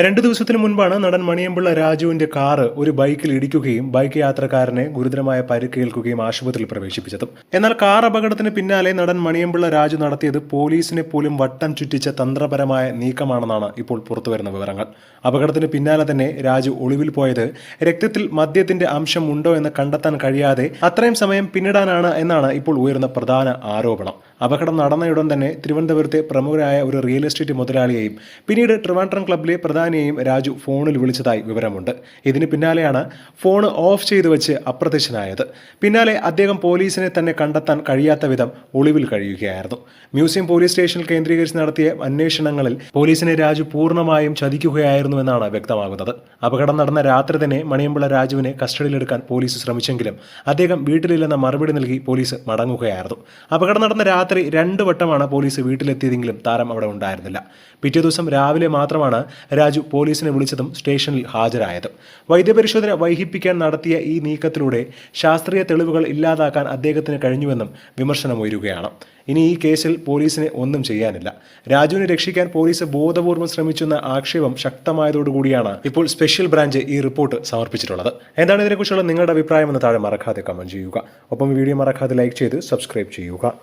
2 ദിവസത്തിന് മുൻപാണ് നടൻ മണിയമ്പിള്ള രാജുവിന്റെ കാറ് ഒരു ബൈക്കിൽ ഇടിക്കുകയും ബൈക്ക് യാത്രക്കാരനെ ഗുരുതരമായ പരിക്കേൽക്കുകയും ആശുപത്രിയിൽ പ്രവേശിപ്പിച്ചതും. എന്നാൽ കാർ അപകടത്തിന് പിന്നാലെ നടൻ മണിയമ്പിള്ള രാജു നടത്തിയത് പോലീസിനെ പോലും വട്ടം ചുറ്റിച്ച തന്ത്രപരമായ നീക്കമാണെന്നാണ് ഇപ്പോൾ പുറത്തുവരുന്ന വിവരങ്ങൾ. അപകടത്തിന് പിന്നാലെ തന്നെ രാജു ഒളിവിൽ പോയത് രക്തത്തിൽ മദ്യത്തിന്റെ അംശം ഉണ്ടോ എന്ന് കണ്ടെത്താൻ കഴിയാതെ അത്രയും സമയം പിന്നിടാനാണ് എന്നാണ് ഇപ്പോൾ ഉയർന്ന പ്രധാന ആരോപണം. അപകടം നടന്നയുടൻ തന്നെ തിരുവനന്തപുരത്തെ പ്രമുഖരായ ഒരു റിയൽ എസ്റ്റേറ്റ് മുതലാളിയെയും പിന്നീട് ട്രിവാൻഡ്രം ക്ലബ്ബിലെ പ്രധാനിയെയും രാജു ഫോണിൽ വിളിച്ചതായി വിവരമുണ്ട്. ഇതിന് പിന്നാലെയാണ് ഫോൺ ഓഫ് ചെയ്തു വെച്ച് അപ്രത്യക്ഷനായത്. പിന്നാലെ അദ്ദേഹം പോലീസിനെ തന്നെ കണ്ടെത്താൻ കഴിയാത്ത വിധം ഒളിവിൽ കഴിയുകയായിരുന്നു. മ്യൂസിയം പോലീസ് സ്റ്റേഷനിൽ കേന്ദ്രീകരിച്ച് നടത്തിയ അന്വേഷണങ്ങളിൽ പോലീസിനെ രാജു പൂർണ്ണമായും ചതിക്കുകയായിരുന്നുവെന്നാണ് വ്യക്തമാകുന്നത്. അപകടം നടന്ന രാത്രി തന്നെ മണിയമ്പിള്ള രാജുവിനെ കസ്റ്റഡിയിലെടുക്കാൻ പോലീസ് ശ്രമിച്ചെങ്കിലും അദ്ദേഹം വീട്ടിലില്ലെന്ന മറുപടി നൽകി പോലീസ് മടങ്ങുകയായിരുന്നു. അപകടം നടന്ന രാത്രി 2 വട്ടമാണ് പോലീസ് വീട്ടിലെത്തിയതെങ്കിലും താരം അവിടെ ഉണ്ടായിരുന്നില്ല. പിറ്റേ ദിവസം രാവിലെ മാത്രമാണ് രാജു പോലീസിനെ വിളിച്ചതും സ്റ്റേഷനിൽ ഹാജരായതും. വൈദ്യപരിശോധന വൈകിപ്പിക്കാൻ നടത്തിയ ഈ നീക്കത്തിലൂടെ ശാസ്ത്രീയ തെളിവുകൾ ഇല്ലാതാക്കാൻ അദ്ദേഹത്തിന് കഴിഞ്ഞുവെന്നും വിമർശനമുയരുകയാണ്. ഇനി ഈ കേസിൽ പോലീസിന് ഒന്നും ചെയ്യാനില്ല. രാജുവിനെ രക്ഷിക്കാൻ പോലീസ് ബോധപൂർവ്വം ശ്രമിച്ചെന്ന ആക്ഷേപം ശക്തമായതോടുകൂടിയാണ് ഇപ്പോൾ സ്പെഷ്യൽ ബ്രാഞ്ച് ഈ റിപ്പോർട്ട് സമർപ്പിച്ചിട്ടുള്ളത്. എന്താണ് ഇതിനെക്കുറിച്ചുള്ള നിങ്ങളുടെ അഭിപ്രായം എന്ന് താഴെ മറക്കാതെ കമന്റ് ചെയ്യുക. ഒപ്പം വീഡിയോ മറക്കാതെ ലൈക്ക് ചെയ്ത് സബ്സ്ക്രൈബ് ചെയ്യുക.